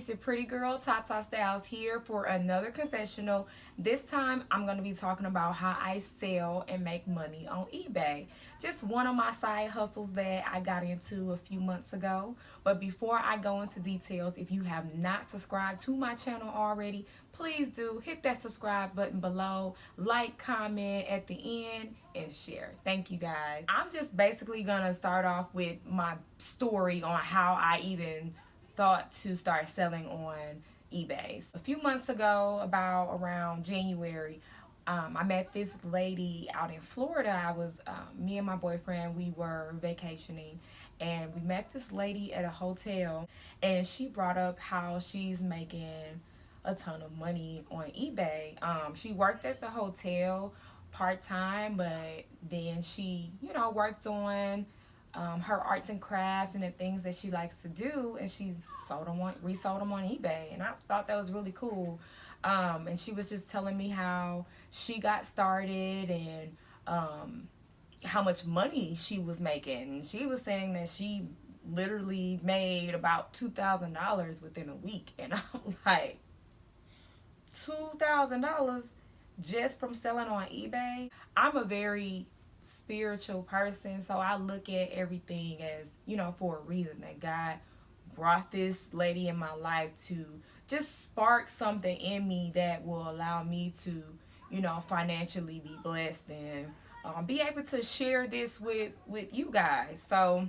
it's your pretty girl Tata Styles here for another confessional. This time I'm going to be talking about how I sell and make money on eBay. Just one of my side hustles that I got into a few months ago. But before I go into details, if you have not subscribed to my channel already, please do hit that subscribe button below, like, comment at the end, and share. Thank you guys. I'm just basically going to start off with my story on how I even thought to start selling on eBay. A few months ago, about around January, I met this lady out in Florida. Me and my boyfriend, we were vacationing, and we met this lady at a hotel, and she brought up how she's making a ton of money on eBay. She worked at the hotel part-time, but then she, worked on her arts and crafts and the things that she likes to do, and she resold them on eBay, and I thought that was really cool. And she was just telling me how she got started and how much money she was making. And she was saying that she literally made about $2,000 within a week, and I'm like, $2,000 just from selling on eBay? I'm a very spiritual person, so I look at everything as, for a reason, that God brought this lady in my life to just spark something in me that will allow me to, financially be blessed and be able to share this with you guys. So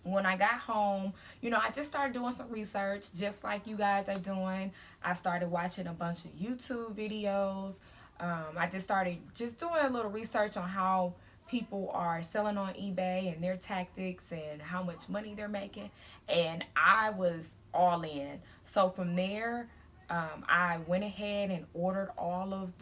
when I got home, I just started doing some research, just like you guys are doing. I started watching a bunch of YouTube videos. I just started doing a little research on how people are selling on eBay and their tactics and how much money they're making. And I was all in. So from there, I went ahead and ordered all of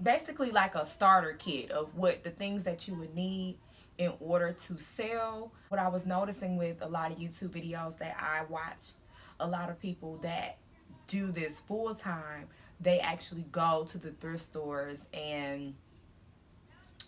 basically like a starter kit of what the things that you would need in order to sell. What I was noticing with a lot of YouTube videos that I watch, a lot of people that do this full time, they actually go to the thrift stores and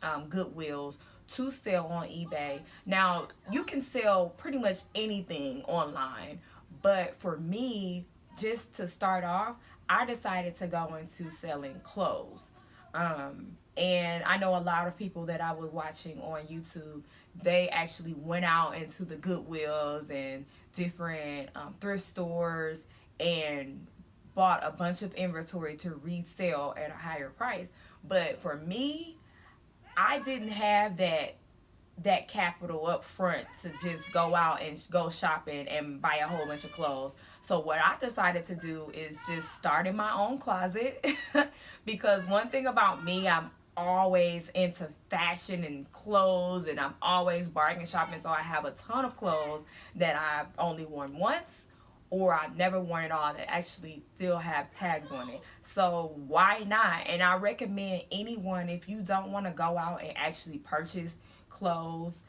Goodwills to sell on eBay. Now, you can sell pretty much anything online, but for me, just to start off, I decided to go into selling clothes. And I know a lot of people that I was watching on YouTube, they actually went out into the Goodwills and different thrift stores and bought a bunch of inventory to resell at a higher price. But for me, I didn't have that capital up front to just go out and go shopping and buy a whole bunch of clothes. So what I decided to do is just start in my own closet because one thing about me, I'm always into fashion and clothes, and I'm always bargain shopping. So I have a ton of clothes that I've only worn once, or I've never worn at all, that actually still have tags on it. So why not? And I recommend anyone, if you don't want to go out and actually purchase clothes,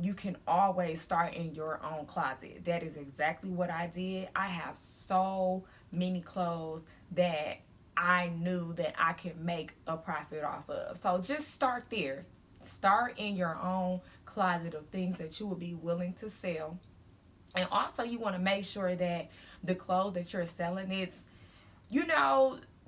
you can always start in your own closet. That is exactly what I did. I have so many clothes that I knew that I could make a profit off of. So just start there. Start in your own closet of things that you will be willing to sell. And also, you want to make sure that the clothes that you're selling, it's,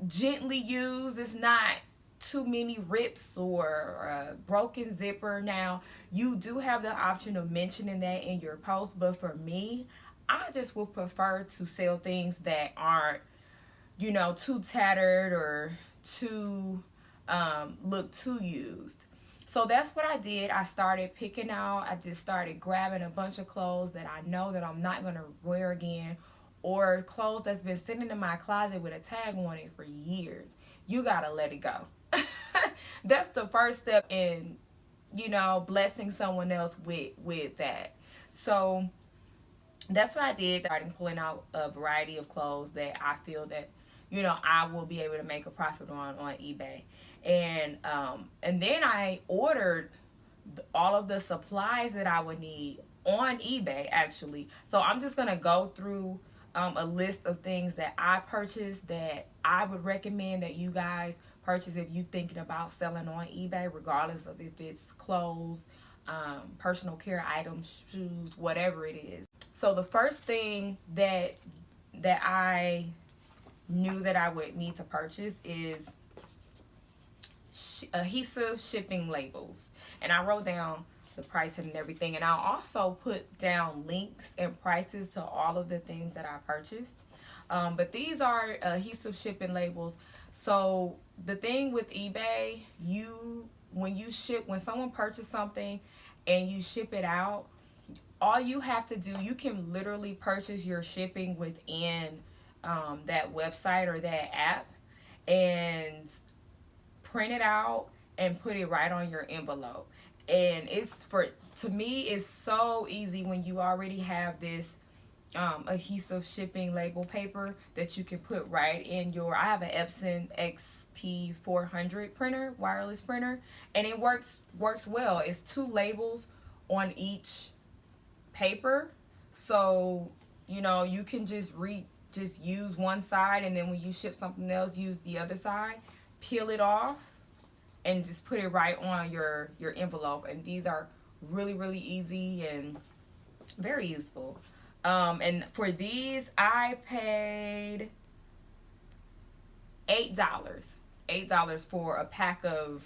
gently used. It's not too many rips or a broken zipper. Now, you do have the option of mentioning that in your post, but for me, I just would prefer to sell things that aren't, too tattered or too look too used. So that's what I did. I started picking out. I just started grabbing a bunch of clothes that I know that I'm not going to wear again, or clothes that's been sitting in my closet with a tag on it for years. You got to let it go. That's the first step in, blessing someone else with that. So that's what I did. Starting pulling out a variety of clothes that I feel that, I will be able to make a profit on eBay. And then I ordered all of the supplies that I would need on eBay, actually. So I'm just going to go through a list of things that I purchased that I would recommend that you guys purchase if you're thinking about selling on eBay, regardless of if it's clothes, personal care items, shoes, whatever it is. So the first thing that I knew that I would need to purchase is adhesive shipping labels. And I wrote down the price and everything. And I also put down links and prices to all of the things that I purchased. But these are adhesive shipping labels. So the thing with eBay, when someone purchases something and you ship it out, all you have to do, you can literally purchase your shipping within that website or that app and print it out and put it right on your envelope. And to me, it's so easy when you already have this adhesive shipping label paper that you can put right in I have an Epson XP400 printer, wireless printer, and it works well. It's 2 labels on each paper, so you can just use one side, and then when you ship something else, use the other side, peel it off, and just put it right on your envelope. And these are really, really easy and very useful. And for these, I paid $8 for a pack of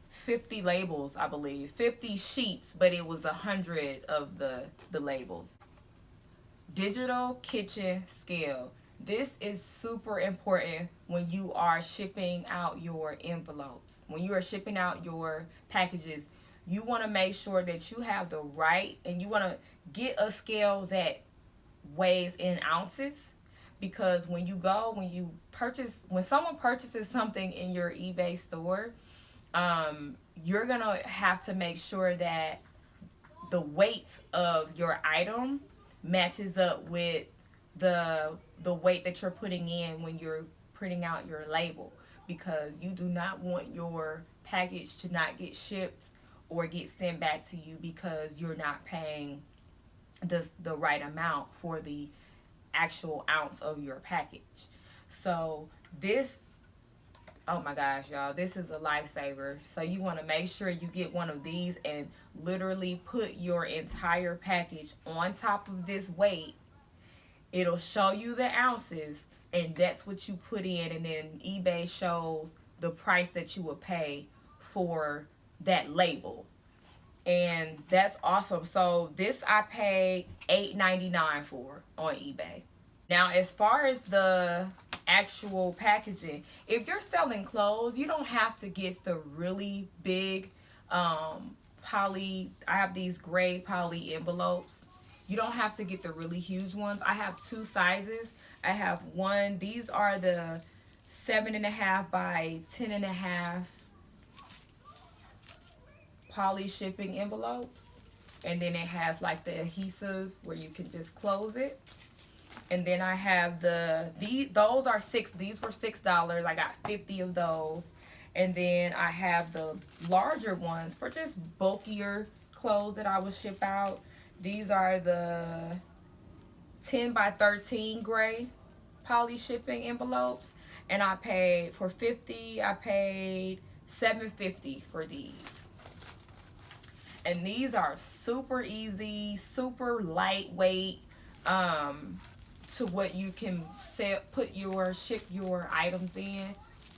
50 labels, I believe, 50 sheets, but it was 100 of the labels. Digital kitchen scale. This is super important when you are shipping out your envelopes. When you are shipping out your packages, you want to make sure that you have the right, and you want to get a scale that weighs in ounces, because when someone purchases something in your eBay store, you're gonna have to make sure that the weight of your item matches up with the weight that you're putting in when you're printing out your label, because you do not want your package to not get shipped or get sent back to you because you're not paying the right amount for the actual ounce of your package. So this, oh my gosh, y'all, this is a lifesaver. So you want to make sure you get one of these and literally put your entire package on top of this weight. It'll show you the ounces, and that's what you put in, and then eBay shows the price that you would pay for that label. And that's awesome. So this I paid $8.99 for on eBay. Now, as far as the actual packaging, if you're selling clothes, you don't have to get the really big poly. I have these gray poly envelopes. You don't have to get the really huge ones. I have 2 sizes. I have one. These are the 7.5 by 10.5 poly shipping envelopes, and then it has like the adhesive where you can just close it. And then I have those are these were $6. I got 50 of those. And then I have the larger ones for just bulkier clothes that I would ship out. These are the 10 by 13 gray poly shipping envelopes, and I paid for 50. I paid $7.50 for these. And these are super easy, super lightweight, to what you can ship your items in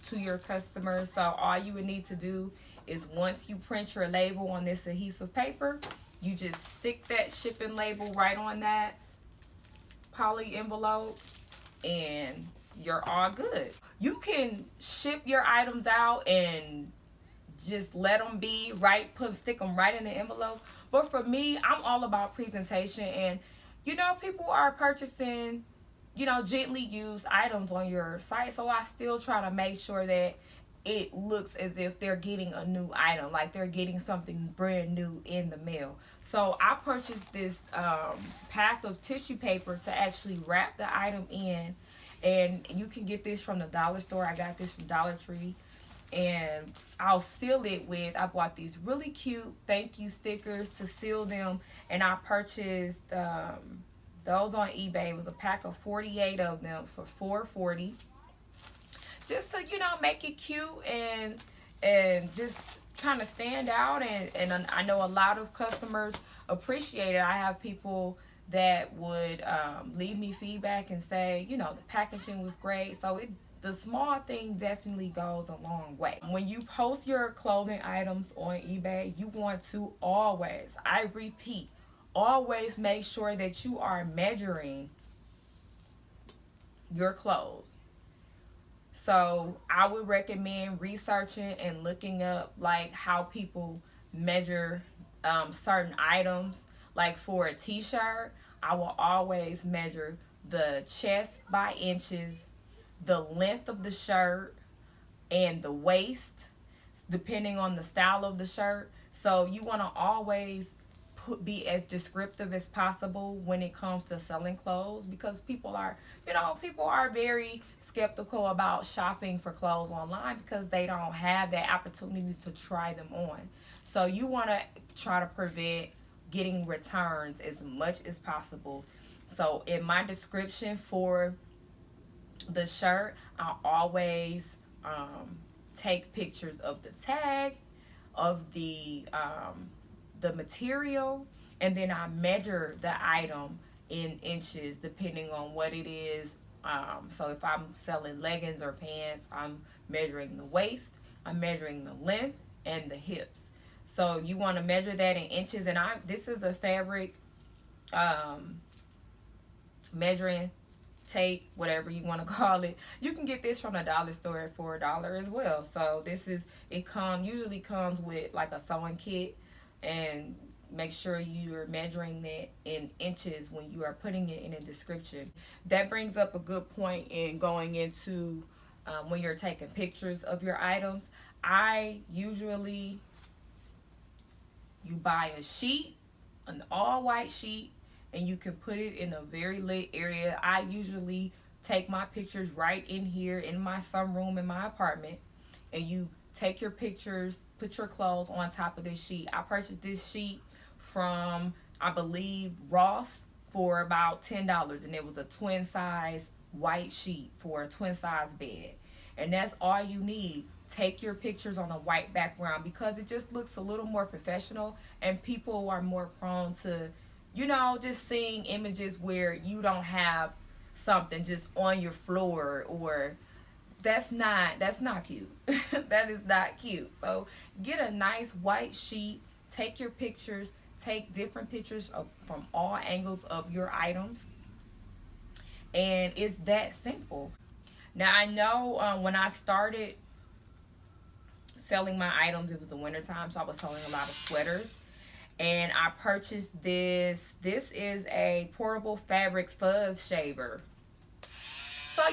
to your customers. So all you would need to do is, once you print your label on this adhesive paper, you just stick that shipping label right on that poly envelope, and you're all good. You can ship your items out and just let them be stick them right in the envelope. But for me, I'm all about presentation, and people are purchasing gently used items on your site, so I still try to make sure that it looks as if they're getting a new item, like they're getting something brand new in the mail. So I purchased this pack of tissue paper to actually wrap the item in, and you can get this from the dollar store. I got this from Dollar Tree, and I'll seal it with, I bought these really cute thank you stickers to seal them, and I purchased those on eBay. It was a pack of 48 of them for $4.40. Just to, make it cute and just kind of stand out. And I know a lot of customers appreciate it. I have people that would leave me feedback and say, you know, the packaging was great. So the small thing definitely goes a long way. When you post your clothing items on eBay, you want to always, I repeat, always make sure that you are measuring your clothes. So I would recommend researching and looking up like how people measure certain items. Like for a t-shirt, I will always measure the chest by inches, the length of the shirt, and the waist, depending on the style of the shirt. So you want to always be as descriptive as possible when it comes to selling clothes, because people are very skeptical about shopping for clothes online because they don't have that opportunity to try them on. So you want to try to prevent getting returns as much as possible. So in my description for the shirt, I always take pictures of the tag, of the material, and then I measure the item in inches depending on what it is. So if I'm selling leggings or pants, I'm measuring the waist, I'm measuring the length and the hips. So you want to measure that in inches, and this is a fabric measuring tape, whatever you want to call it. You can get this from the dollar store at $4 as well. So usually comes with like a sewing kit, and make sure you're measuring that in inches when you are putting it in a description. That brings up a good point in going into when you're taking pictures of your items. You buy a sheet, an all white sheet, and you can put it in a very lit area. I usually take my pictures right in here in my sunroom in my apartment, and you take your pictures, put your clothes on top of this sheet. I purchased this sheet from, I believe, Ross for about $10, and it was a twin size white sheet for a twin size bed. And that's all you need. Take your pictures on a white background because it just looks a little more professional, and people are more prone to, just seeing images where you don't have something just on your floor, or that's not cute. That is not cute. So get a nice white sheet, take your pictures, take different pictures from all angles of your items, and it's that simple. Now I know when I started selling my items, it was the winter time, so I was selling a lot of sweaters, and I purchased this. This is a portable fabric fuzz shaver. So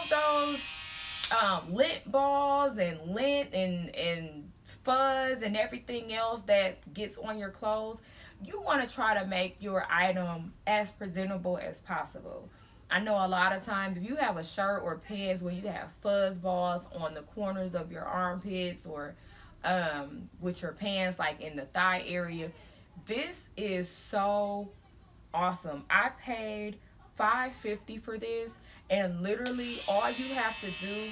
those lint balls and lint and fuzz and everything else that gets on your clothes, you want to try to make your item as presentable as possible. I know a lot of times if you have a shirt or pants where you have fuzz balls on the corners of your armpits, or with your pants like in the thigh area, this is so awesome. I paid $5.50 for this, and literally all you have to do,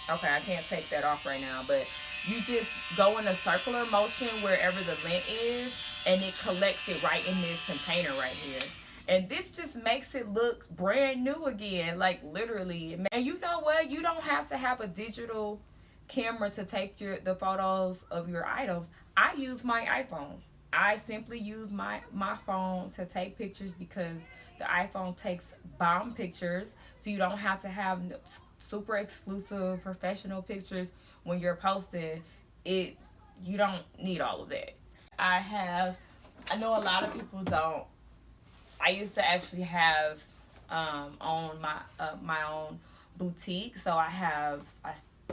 okay, I can't take that off right now, but you just go in a circular motion wherever the lint is, and it collects it right in this container right here. And this just makes it look brand new again, like literally. And you know what? You don't have to have a digital camera to take the photos of your items. I use my iPhone. I simply use my phone to take pictures because the iPhone takes bomb pictures, so you don't have to have super exclusive professional pictures when you're posting it. You don't need all of that. I know a lot of people don't. I used to actually have own my own boutique, so I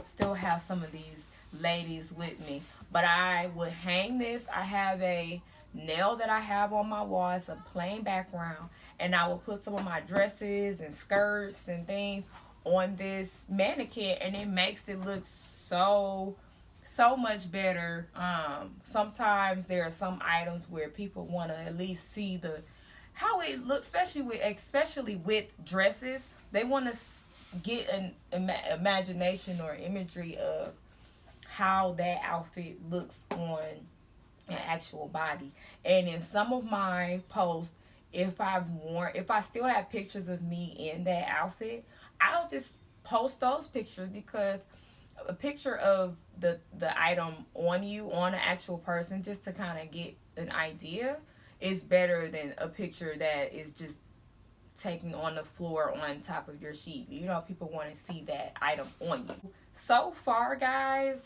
still have some of these ladies with me. But I would hang this. I have a nail that I have on my wall. It's a plain background, and I will put some of my dresses and skirts and things on this mannequin, and it makes it look so much better. Sometimes there are some items where people want to at least see how it looks, especially with dresses. They want to get an imagination or imagery of how that outfit looks on an actual body. And in some of my posts, if I still have pictures of me in that outfit, I'll just post those pictures, because a picture of the item on you, on an actual person, just to kind of get an idea, is better than a picture that is just taken on the floor on top of your sheet. You know, people want to see that item on you. So far, guys,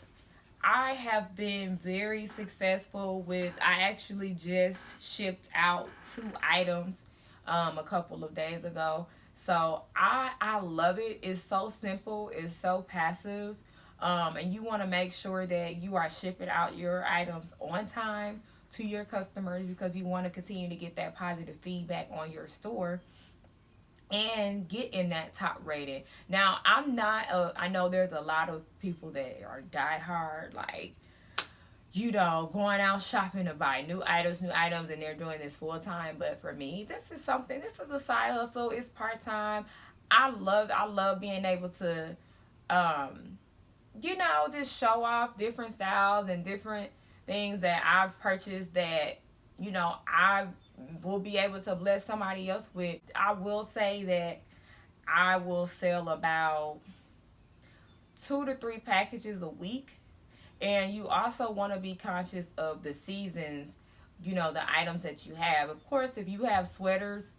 I have been very successful with, I actually just shipped out 2 items a couple of days ago. So I love it. It's so simple, it's so passive. And you want to make sure that you are shipping out your items on time to your customers, because you want to continue to get that positive feedback on your store and get in that top rating. Now, I know there's a lot of people that are diehard, like, going out shopping to buy new items, and they're doing this full time. But for me, this is a side hustle. It's part time. I love being able to, just show off different styles and different things that I've purchased that, I will be able to bless somebody else with. I will say that I will sell about 2 to 3 packages a week. And you also want to be conscious of the seasons, the items that you have. Of course, if you have sweaters,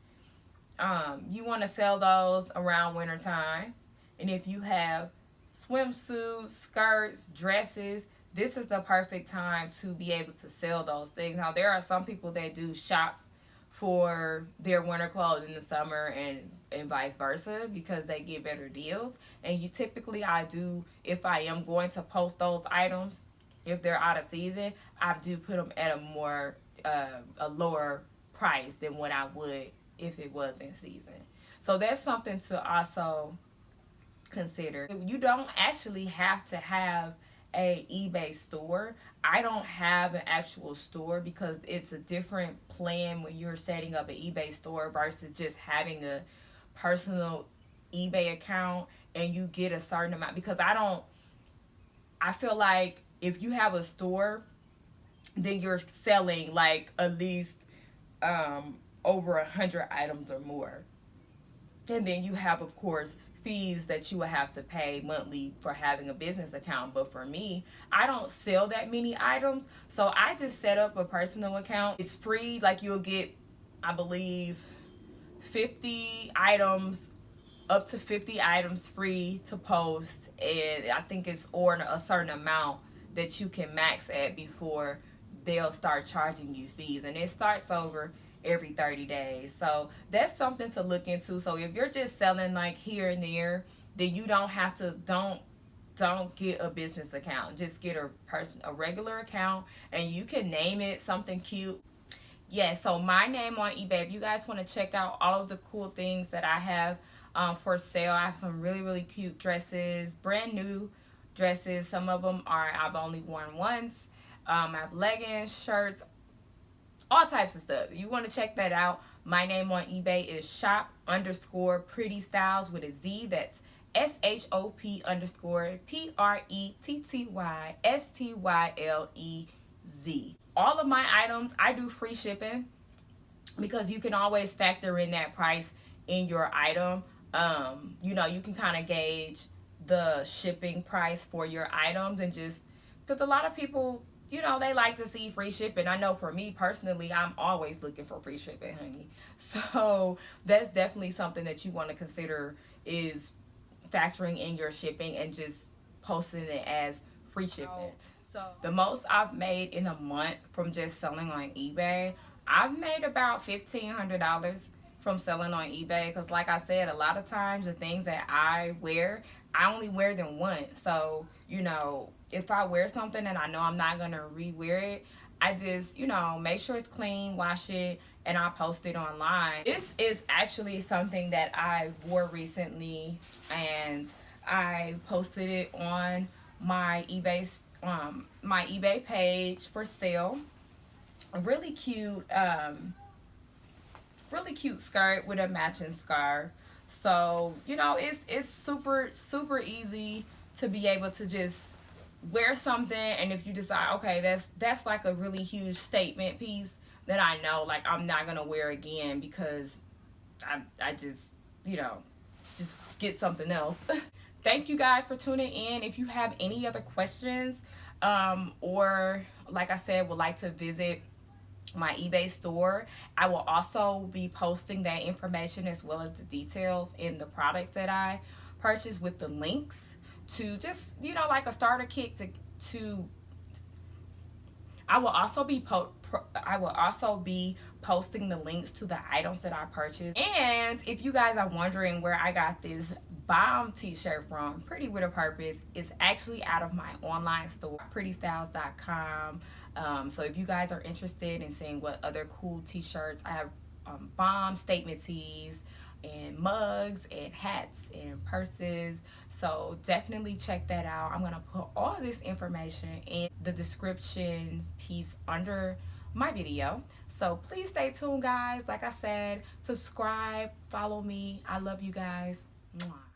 you want to sell those around winter time. And if you have swimsuits, skirts, dresses, this is the perfect time to be able to sell those things. Now, there are some people that do shop for their winter clothes in the summer, and vice versa, because they get better deals. And I do, if I am going to post those items, if they're out of season, I do put them at a lower price than what I would if it was in season. So that's something to also consider. You don't actually have to have a eBay store. I don't have an actual store, because it's a different plan when you're setting up an eBay store versus just having a personal eBay account and you get a certain amount. Because I feel like if you have a store, then you're selling like at least over 100 items or more. And then you have, of course, fees that you would have to pay monthly for having a business account. But for me, I don't sell that many items, so I just set up a personal account. It's free. Like, you'll get, I believe, 50 items, up to 50 items free to post. And I think it's or a certain amount that you can max at before they'll start charging you fees. And it starts over every 30 days. So that's something to look into. So if you're just selling like here and there, then you don't have to, don't get a business account. Just get a regular account, and you can name it something cute. Yeah, so my name on eBay, if you guys want to check out all of the cool things that I have for sale, I have some really, really cute dresses, brand new dresses. Some of them I've only worn once. I have leggings, shirts, all types of stuff. You want to check that out. My name on eBay is shop_pretty styles with a Z. That's SHOP_PRETTYSTYLEZ. All of my items, I do free shipping, because you can always factor in that price in your item. You can kind of gauge the shipping price for your items, and just because a lot of people, they like to see free shipping. I know for me personally, I'm always looking for free shipping, honey. So that's definitely something that you want to consider, is factoring in your shipping and just posting it as free shipping. So the most I've made in a month from just selling on eBay, I've made about $1,500 from selling on eBay. Because like I said, a lot of times the things that I wear, I only wear them once. So, if I wear something and I know I'm not going to re-wear it, I just, make sure it's clean, wash it, and I'll post it online. This is actually something that I wore recently, and I posted it on my eBay page for sale. A really cute skirt with a matching scarf. So, it's super, super easy to be able to just wear something, and if you decide, okay, that's like a really huge statement piece, then I know like I'm not gonna wear again because I just, you know, just get something else. Thank you guys for tuning in. If you have any other questions, or like I said, would like to visit my eBay store, I will also be posting that information as well as the details in the products that I purchased with the links to just, you know, like a starter kit to I will also be posting the links to the items that I purchased. And if you guys are wondering where I got this bomb t-shirt from, Pretty with a Purpose, it's actually out of my online store, prettystyles.com. So if you guys are interested in seeing what other cool t-shirts, I have bomb statement tees and mugs and hats and purses, so definitely check that out. I'm gonna put all this information in the description piece under my video, so please stay tuned, guys. Like I said, subscribe, follow me. I love you guys. Mwah.